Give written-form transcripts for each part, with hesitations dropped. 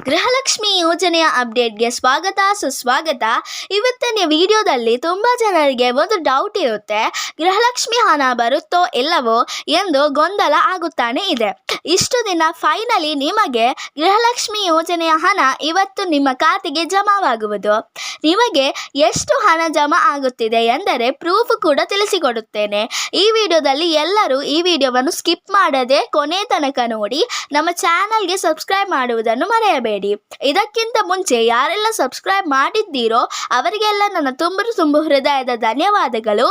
ಗೃಹಲಕ್ಷ್ಮಿ ಯೋಜನೆಯ ಅಪ್ಡೇಟ್ಗೆ ಸ್ವಾಗತ ಸುಸ್ವಾಗತ. ಇವತ್ತಿನ ವಿಡಿಯೋದಲ್ಲಿ ತುಂಬ ಜನರಿಗೆ ಒಂದು ಡೌಟ್ ಇರುತ್ತೆ, ಗೃಹಲಕ್ಷ್ಮಿ ಹಣ ಬರುತ್ತೋ ಇಲ್ಲವೋ ಎಂದು ಗೊಂದಲ ಆಗುತ್ತಾನೆ ಇದೆ. ಇಷ್ಟು ದಿನ ಫೈನಲಿ ನಿಮಗೆ ಗೃಹಲಕ್ಷ್ಮಿ ಯೋಜನೆಯ ಹಣ ಇವತ್ತು ನಿಮ್ಮ ಖಾತೆಗೆ ಜಮಾವಾಗುವುದು. ನಿಮಗೆ ಎಷ್ಟು ಹಣ ಜಮಾ ಆಗುತ್ತಿದೆ ಎಂದರೆ ಪ್ರೂಫ್ ಕೂಡ ತಿಳಿಸಿಕೊಡುತ್ತೇನೆ. ಈ ವಿಡಿಯೋದಲ್ಲಿ ಎಲ್ಲರೂ ಈ ವಿಡಿಯೋವನ್ನು ಸ್ಕಿಪ್ ಮಾಡದೆ ಕೊನೆ ತನಕ ನೋಡಿ. ನಮ್ಮ ಚಾನಲ್ಗೆ ಸಬ್ಸ್ಕ್ರೈಬ್ ಮಾಡುವುದನ್ನು ಮರೆಯಬೇಡಿ. ಇದಕ್ಕಿಂತ ಮುಂಚೆ ಯಾರೆಲ್ಲ ಸಬ್ಸ್ಕ್ರೈಬ್ ಮಾಡಿದ್ದೀರೋ ಅವರಿಗೆಲ್ಲ ನನ್ನ ತುಂಬ ಹೃದಯದ ಧನ್ಯವಾದಗಳು.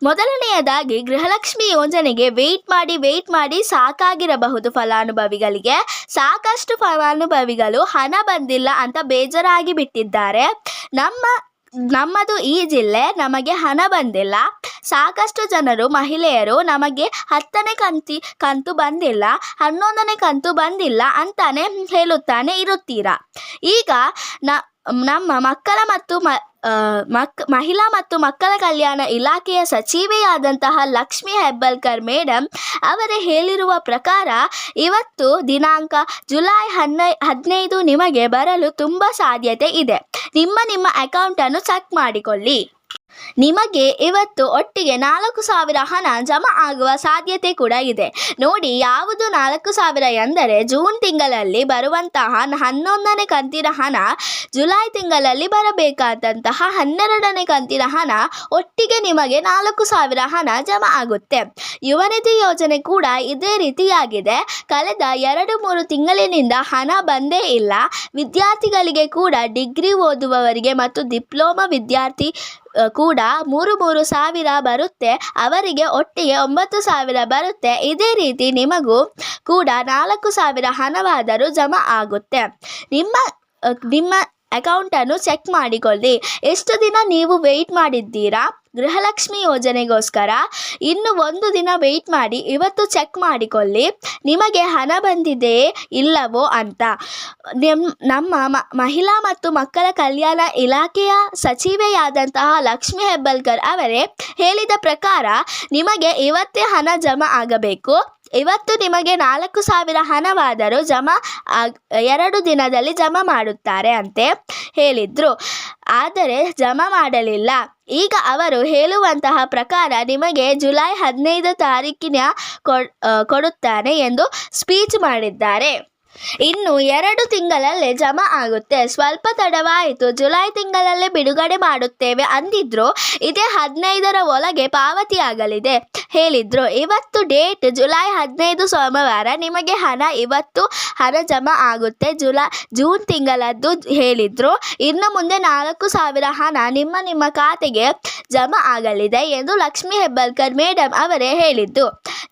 ಮೊದಲನೆಯದಾಗಿ ಗೃಹಲಕ್ಷ್ಮಿ ಯೋಜನೆಗೆ ವೆಯ್ಟ್ ಮಾಡಿ ಸಾಕಾಗಿರಬಹುದು ಫಲಾನುಭವಿಗಳಿಗೆ. ಸಾಕಷ್ಟು ಫಲಾನುಭವಿಗಳು ಹಣ ಬಂದಿಲ್ಲ ಅಂತ ಬೇಜಾರಾಗಿ ಬಿಟ್ಟಿದ್ದಾರೆ. ನಮ್ಮದು ಈ ಜಿಲ್ಲೆ, ನಮಗೆ ಹಣ ಬಂದಿಲ್ಲ. ಸಾಕಷ್ಟು ಜನರು ಮಹಿಳೆಯರು ನಮಗೆ 10ನೇ ಕಂತು ಬಂದಿಲ್ಲ, 11ನೇ ಕಂತು ಬಂದಿಲ್ಲ ಅಂತಾನೆ ಹೇಳುತ್ತಾನೆ ಇರುತ್ತೀರಾ. ಈಗ ನಮ್ಮ ಮಹಿಳಾ ಮತ್ತು ಮಕ್ಕಳ ಕಲ್ಯಾಣ ಇಲಾಖೆಯ ಸಚಿವೆಯಾದಂತಹ ಲಕ್ಷ್ಮಿ ಹೆಬ್ಬಾಳ್ಕರ್ ಮೇಡಮ್ ಅವರೇ ಹೇಳಿರುವ ಪ್ರಕಾರ ಇವತ್ತು ದಿನಾಂಕ ಜುಲೈ 15 ನಿಮಗೆ ಬರಲು ತುಂಬ ಸಾಧ್ಯತೆ ಇದೆ. ನಿಮ್ಮ ಅಕೌಂಟನ್ನು ಚೆಕ್ ಮಾಡಿಕೊಳ್ಳಿ. ನಿಮಗೆ ಇವತ್ತು ಒಟ್ಟಿಗೆ 4,000 ಹಣ ಜಮಾ ಆಗುವ ಸಾಧ್ಯತೆ ಕೂಡ ಇದೆ. ನೋಡಿ, ಯಾವುದು 4,000 ಎಂದರೆ ಜೂನ್ ತಿಂಗಳಲ್ಲಿ ಬರುವಂತಹ 11ನೇ ಕಂತಿನ ಹಣ, ಜುಲೈ ತಿಂಗಳಲ್ಲಿ ಬರಬೇಕಾದಂತಹ 12ನೇ ಕಂತಿನ ಹಣ, ಒಟ್ಟಿಗೆ ನಿಮಗೆ 4,000 ಹಣ ಜಮಾ ಆಗುತ್ತೆ. ಯುವನಿಧಿ ಯೋಜನೆ ಕೂಡ ಇದೇ ರೀತಿಯಾಗಿದೆ. ಕಳೆದ 2-3 ತಿಂಗಳಿನಿಂದ ಹಣ ಬಂದೇ ಇಲ್ಲ. ವಿದ್ಯಾರ್ಥಿಗಳಿಗೆ ಕೂಡ, ಡಿಗ್ರಿ ಓದುವವರಿಗೆ ಮತ್ತು ಡಿಪ್ಲೊಮಾ ವಿದ್ಯಾರ್ಥಿ ಕೂಡ 3 ಸಾವಿರ ಬರುತ್ತೆ. ಅವರಿಗೆ ಒಟ್ಟಿಗೆ 9,000 ಬರುತ್ತೆ. ಇದೇ ರೀತಿ ನಿಮಗೂ ಕೂಡ 4,000 ಹಣವಾದರೂ ಜಮಾ ಆಗುತ್ತೆ. ನಿಮ್ಮ ಅಕೌಂಟನ್ನು ಚೆಕ್ ಮಾಡಿಕೊಳ್ಳಿ. ಎಷ್ಟು ದಿನ ನೀವು ವೆಯ್ಟ್ ಮಾಡಿದ್ದೀರಾ ಗೃಹಲಕ್ಷ್ಮಿ ಯೋಜನೆಗೋಸ್ಕರ? ಇನ್ನು 1 ದಿನ ವೆಯ್ಟ್ ಮಾಡಿ. ಇವತ್ತು ಚೆಕ್ ಮಾಡಿಕೊಳ್ಳಿ ನಿಮಗೆ ಹಣ ಬಂದಿದೆಯೇ ಇಲ್ಲವೋ ಅಂತ. ನಮ್ಮ ಮಹಿಳಾ ಮತ್ತು ಮಕ್ಕಳ ಕಲ್ಯಾಣ ಇಲಾಖೆಯ ಸಚಿವೆಯಾದಂತಹ ಲಕ್ಷ್ಮಿ ಹೆಬ್ಬಾಳ್ಕರ್ ಅವರೇ ಹೇಳಿದ ಪ್ರಕಾರ ನಿಮಗೆ ಇವತ್ತೇ ಹಣ ಜಮಾ ಆಗಬೇಕು. ಇವತ್ತು ನಿಮಗೆ 4,000 ಹಣವಾದರೂ 2 ದಿನದಲ್ಲಿ ಜಮಾ ಮಾಡುತ್ತಾರೆ ಅಂತೆ ಹೇಳಿದ್ರು. ಆದರೆ ಜಮಾ ಮಾಡಲಿಲ್ಲ. ಈಗ ಅವರು ಹೇಳುವಂತಹ ಪ್ರಕಾರ ನಿಮಗೆ ಜುಲೈ 15 ತಾರೀಕಿನ ಕೊಡುತ್ತಾನೆ ಎಂದು ಸ್ಪೀಚ್ ಮಾಡಿದ್ದಾರೆ. ಇನ್ನು 2 ತಿಂಗಳಲ್ಲೇ ಜಮಾ ಆಗುತ್ತೆ. ಸ್ವಲ್ಪ ತಡವಾಯಿತು, ಜುಲೈ ತಿಂಗಳಲ್ಲೇ ಬಿಡುಗಡೆ ಮಾಡುತ್ತೇವೆ ಅಂದಿದ್ರು. ಇದೇ 15ರ ಒಳಗೆ ಪಾವತಿಯಾಗಲಿದೆ ಹೇಳಿದ್ರು. ಇವತ್ತು ಡೇಟ್ ಜುಲೈ 15 ಸೋಮವಾರ. ನಿಮಗೆ ಇವತ್ತು ಹಣ ಜಮಾ ಆಗುತ್ತೆ. ಜೂನ್ ತಿಂಗಳದ್ದು ಹೇಳಿದ್ರು. ಇನ್ನು ಮುಂದೆ 4,000 ಹಣ ನಿಮ್ಮ ಖಾತೆಗೆ ಜಮಾ ಆಗಲಿದೆ ಎಂದು ಲಕ್ಷ್ಮಿ ಹೆಬ್ಬಾಳ್ಕರ್ ಮೇಡಮ್ ಅವರೇ ಹೇಳಿದ್ದು.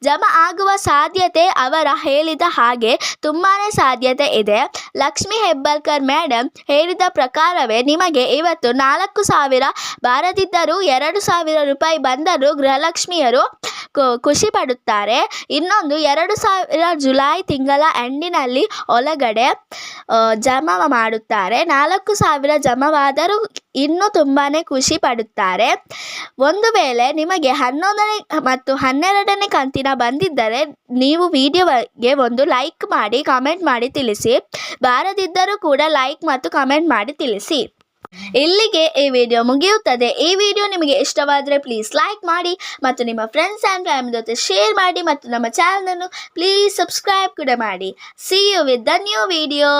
ಜಮಾ ಆಗುವ ಸಾಧ್ಯತೆ ಅವರ ಹೇಳಿದ ಹಾಗೆ ತುಂಬಾನೇ ಸಾಧ್ಯತೆ ಇದೆ. ಲಕ್ಷ್ಮಿ ಹೆಬ್ಬಾಳ್ಕರ್ ಮೇಡಮ್ ಹೇಳಿದ ಪ್ರಕಾರವೇ ನಿಮಗೆ ಇವತ್ತು 4,000 ಬಾರದಿದ್ದರೂ 2,000 ರೂಪಾಯಿ ಬಂದರೂ ಗೃಹಲಕ್ಷ್ಮಿಯರು ಖುಷಿ ಪಡುತ್ತಾರೆ. ಇನ್ನೊಂದು 2,000 ಜುಲೈ ತಿಂಗಳ ಎಂಡಿನಲ್ಲಿ ಒಳಗಡೆ ಜಮಾ ಮಾಡುತ್ತಾರೆ. 4,000 ಜಮಾವಾದರೂ ಇನ್ನೂ ತುಂಬಾ ಖುಷಿ ಪಡುತ್ತಾರೆ. ಒಂದು ವೇಳೆ ನಿಮಗೆ 11ನೇ ಮತ್ತು 12ನೇ ಕಂತಿನ ಬಂದಿದ್ದರೆ ನೀವು ವಿಡಿಯೋಗೆ ಒಂದು ಲೈಕ್ ಮಾಡಿ ಕಾಮೆಂಟ್ ಮಾಡಿ ತಿಳಿಸಿ. ಬಾರದಿದ್ದರೂ ಕೂಡ ಲೈಕ್ ಮತ್ತು ಕಾಮೆಂಟ್ ಮಾಡಿ ತಿಳಿಸಿ. ಇಲ್ಲಿಗೆ ಈ ವಿಡಿಯೋ ಮುಗಿಯುತ್ತದೆ. ಈ ವಿಡಿಯೋ ನಿಮಗೆ ಇಷ್ಟವಾದರೆ ಪ್ಲೀಸ್ ಲೈಕ್ ಮಾಡಿ ಮತ್ತು ನಿಮ್ಮ ಫ್ರೆಂಡ್ಸ್ ಆ್ಯಂಡ್ ಫ್ಯಾಮಿಲಿ ಜೊತೆ ಶೇರ್ ಮಾಡಿ ಮತ್ತು ನಮ್ಮ ಚಾನಲನ್ನು ಪ್ಲೀಸ್ ಸಬ್ಸ್ಕ್ರೈಬ್ ಕೂಡ ಮಾಡಿ. See you with the new video.